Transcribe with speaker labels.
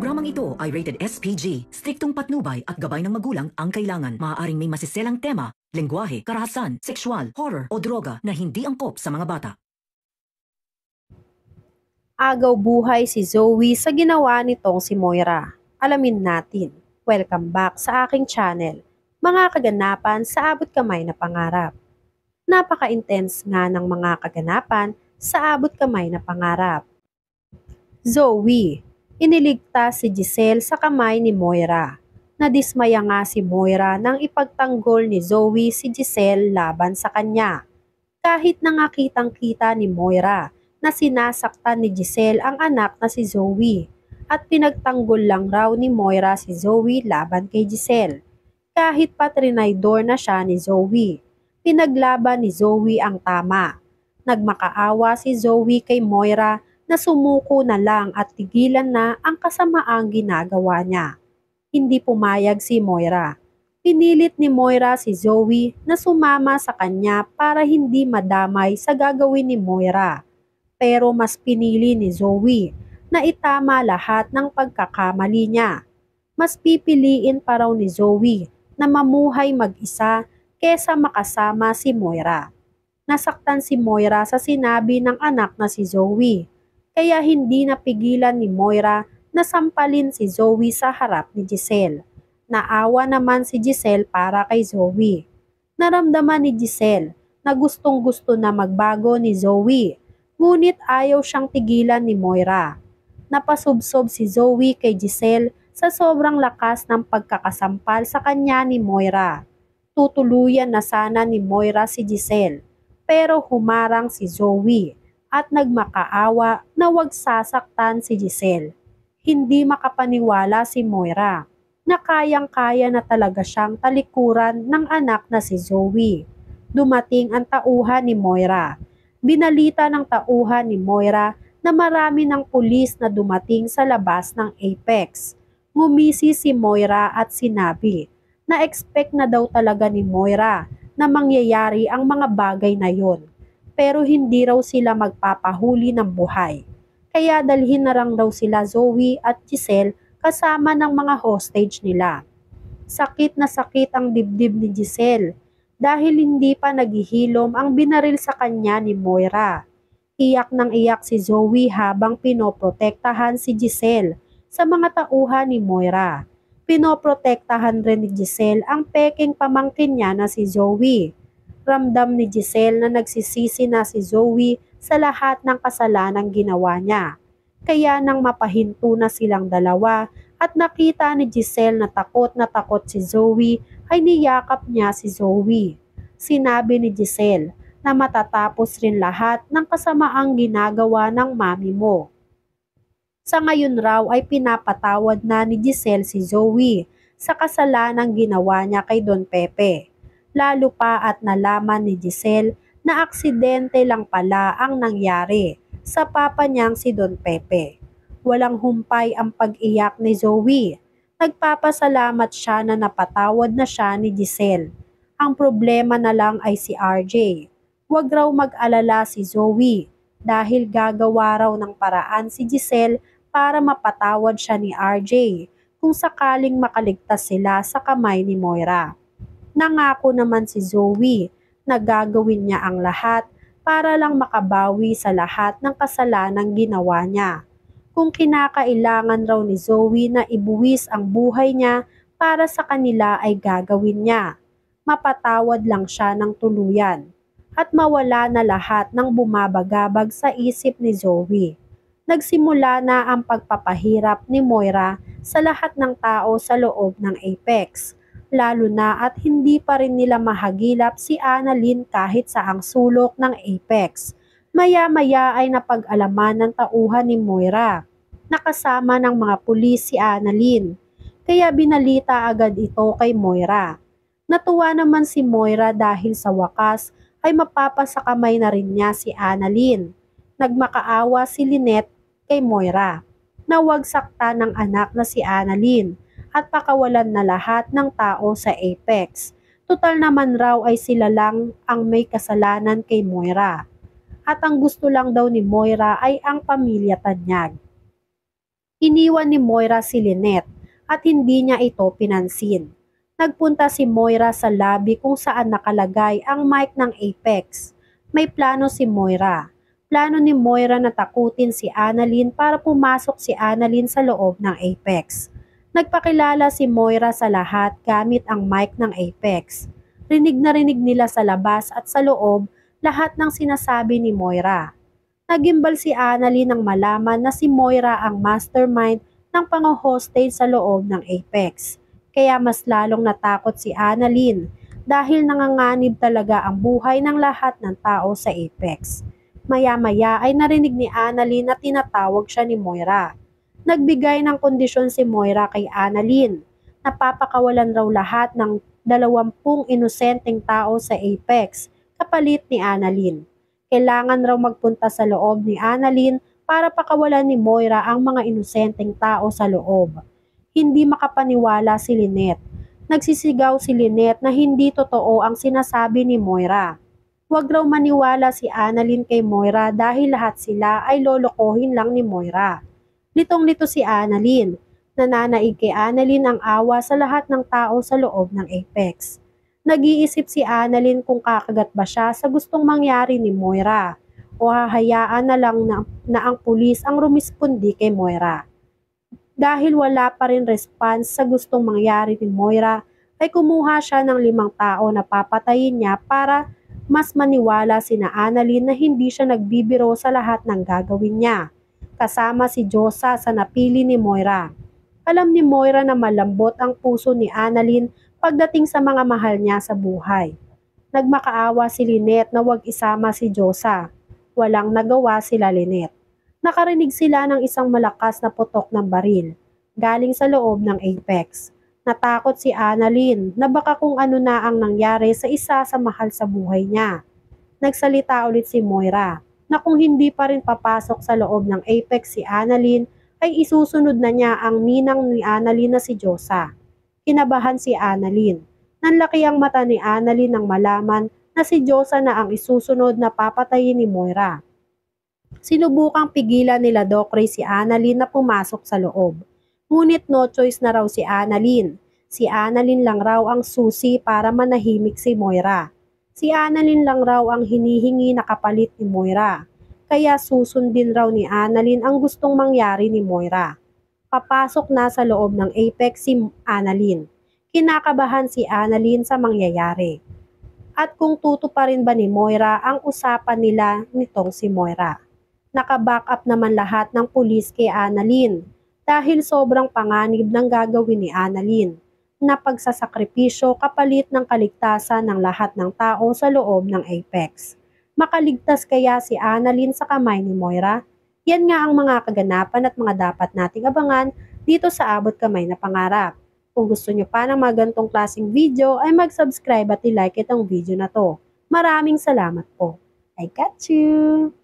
Speaker 1: Programang ito ay rated SPG. Striktong patnubay at gabay ng magulang ang kailangan. Maaaring may masiselang tema, lengguwahe, karahasan, sexual, horror o droga na hindi angkop sa mga bata.
Speaker 2: Agaw buhay si Zoe sa ginawa nitong si Moira. Alamin natin. Welcome back sa aking channel. Mga kaganapan sa abot kamay na pangarap. Napaka-intense nga ng mga kaganapan sa abot kamay na pangarap. Zoe, iniligtas si Giselle sa kamay ni Moira. Nadismaya nga si Moira nang ipagtanggol ni Zoe si Giselle laban sa kanya. Kahit nangakitang-kita ni Moira na sinasaktan ni Giselle ang anak na si Zoe at pinagtanggol lang raw ni Moira si Zoe laban kay Giselle. Kahit pa trinaydor na siya ni Zoe, pinaglaban ni Zoe ang tama. Nagmakaawa si Zoe kay Moira na sumuko na lang at tigilan na ang kasamaang ginagawa niya. Hindi pumayag si Moira. Pinilit ni Moira si Zoe na sumama sa kanya para hindi madamay sa gagawin ni Moira. Pero mas pinili ni Zoe na itama lahat ng pagkakamali niya. Mas pipiliin pa raw ni Zoe na mamuhay mag-isa kesa makasama si Moira. Nasaktan si Moira sa sinabi ng anak na si Zoe, kaya hindi napigilan ni Moira na sampalin si Zoe sa harap ni Giselle. Naawa naman si Giselle para kay Zoe. Naramdaman ni Giselle na gustong-gusto na magbago ni Zoe, ngunit ayaw siyang tigilan ni Moira. Napasubsob si Zoe kay Giselle sa sobrang lakas ng pagkakasampal sa kanya ni Moira. Tutuluyan na sana ni Moira si Giselle, pero humarang si Zoe at nagmakaawa na wag sasaktan si Giselle. Hindi makapaniwala si Moira na kayang-kaya na talaga siyang talikuran ng anak na si Zoe. Dumating ang tauhan ni Moira. Binalita ng tauhan ni Moira na marami ng pulis na dumating sa labas ng Apex. Ngumisi si Moira at sinabi na expect na daw talaga ni Moira na mangyayari ang mga bagay na yon. Pero hindi raw sila magpapahuli ng buhay. Kaya dalhin na lang daw sila Zoe at Giselle kasama ng mga hostage nila. Sakit na sakit ang dibdib ni Giselle dahil hindi pa naghihilom ang binaril sa kanya ni Moira. Iyak nang iyak si Zoe habang pinoprotektahan si Giselle sa mga tauhan ni Moira. Pinoprotektahan rin ni Giselle ang peking pamangkin niya na si Zoe. Ramdam ni Giselle na nagsisisi na si Zoe sa lahat ng kasalanang ginawa niya. Kaya nang mapahinto na silang dalawa at nakita ni Giselle na takot si Zoe, ay niyakap niya si Zoe. Sinabi ni Giselle na matatapos rin lahat ng kasamaang ginagawa ng mami mo. Sa ngayon raw ay pinapatawad na ni Giselle si Zoe sa kasalanang ginawa niya kay Don Pepe. Lalo pa at nalaman ni Giselle na aksidente lang pala ang nangyari sa papa niyang si Don Pepe. Walang humpay ang pag-iyak ni Zoe. Nagpapasalamat siya na napatawad na siya ni Giselle. Ang problema na lang ay si RJ. Huwag raw mag-alala si Zoe dahil gagawa raw ng paraan si Giselle para mapatawad siya ni RJ kung sakaling makaligtas sila sa kamay ni Moira. Nangako naman si Zoe na gagawin niya ang lahat para lang makabawi sa lahat ng kasalanang ginawa niya. Kung kinakailangan raw ni Zoe na ibuwis ang buhay niya para sa kanila ay gagawin niya. Mapatawad lang siya ng tuluyan at mawala na lahat ng bumabagabag sa isip ni Zoe. Nagsimula na ang pagpapahirap ni Moira sa lahat ng tao sa loob ng Apex. Lalo na at hindi pa rin nila mahagilap si Annalyn kahit sa ang sulok ng Apex. Maya-maya ay napag-alaman ng tauhan ni Moira. Nakasama ng mga pulis si Annalyn. Kaya binalita agad ito kay Moira. Natuwa naman si Moira dahil sa wakas ay mapapasakamay na rin niya si Annalyn. Nagmakaawa si Lynette kay Moira na huwag saktan ng anak na si Annalyn at pakawalan na lahat ng tao sa Apex. Tutal naman raw ay sila lang ang may kasalanan kay Moira. At ang gusto lang daw ni Moira ay ang pamilya tanyag. Iniwan ni Moira si Lynette at hindi niya ito pinansin. Nagpunta si Moira sa lobby kung saan nakalagay ang mic ng Apex. May plano si Moira. Plano ni Moira na takutin si Annalyn para pumasok si Annalyn sa loob ng Apex. Nagpakilala si Moira sa lahat gamit ang mic ng Apex. Rinig na rinig nila sa labas at sa loob lahat ng sinasabi ni Moira. Nagimbal si Annalyn nang malaman na si Moira ang mastermind ng pang-hostage sa loob ng Apex. Kaya mas lalong natakot si Annalyn dahil nanganganib talaga ang buhay ng lahat ng tao sa Apex. Maya-maya ay narinig ni Annalyn na tinatawag siya ni Moira. Nagbigay ng kondisyon si Moira kay Annalyn. Napapakawalan raw lahat ng 20 inosenteng tao sa Apex kapalit ni Annalyn. Kailangan raw magpunta sa loob ni Annalyn para pakawalan ni Moira ang mga inosenteng tao sa loob. Hindi makapaniwala si Lynette. Nagsisigaw si Lynette na hindi totoo ang sinasabi ni Moira. Huwag raw maniwala si Annalyn kay Moira dahil lahat sila ay lolokohin lang ni Moira. Litong-lito si Annalyn. Nananaig kay Annalyn ang awa sa lahat ng tao sa loob ng Apex. Nag-iisip si Annalyn kung kakagat ba siya sa gustong mangyari ni Moira o hahayaan na lang na ang pulis ang rumispondi kay Moira. Dahil wala pa rin response sa gustong mangyari ni Moira, ay kumuha siya ng 5 tao na papatayin niya para mas maniwala sina Annalyn na hindi siya nagbibiro sa lahat ng gagawin niya. Kasama si Josa sa napili ni Moira. Alam ni Moira na malambot ang puso ni Annalyn pagdating sa mga mahal niya sa buhay. Nagmakaawa si Lynette na wag isama si Josa. Walang nagawa sila Lynette. Nakarinig sila ng isang malakas na putok ng baril, galing sa loob ng Apex. Natakot si Annalyn na baka kung ano na ang nangyari sa isa sa mahal sa buhay niya. Nagsalita ulit si Moira na kung hindi pa rin papasok sa loob ng Apex si Annalyn ay isusunod na niya ang ninang ni Annalyn na si Josa. Kinabahan si Annalyn. Nanlaki ang mata ni Annalyn nang malaman na si Josa na ang isusunod na papatayin ni Moira. Sinubukang pigilan nila Docre si Annalyn na pumasok sa loob. Ngunit no choice na raw si Annalyn. Si Annalyn lang raw ang susi para manahimik si Moira. Si Annalyn lang raw ang hinihingi na kapalit ni Moira. Kaya susundin raw ni Annalyn ang gustong mangyari ni Moira. Papasok na sa loob ng Apex si Annalyn. Kinakabahan si Annalyn sa mangyayari. At kung tutuparin ba ni Moira ang usapan nila nitong si Moira. Naka-back up naman lahat ng pulis kay Annalyn dahil sobrang panganib ng gagawin ni Annalyn na pagsasakripisyo kapalit ng kaligtasan ng lahat ng tao sa loob ng Apex. Makaligtas kaya si Annalyn sa kamay ni Moira? Yan nga ang mga kaganapan at mga dapat nating abangan dito sa Abot Kamay na Pangarap. Kung gusto nyo pa ng mga ganitong klaseng video ay mag-subscribe at i-like itong video na to. Maraming salamat po. I got you!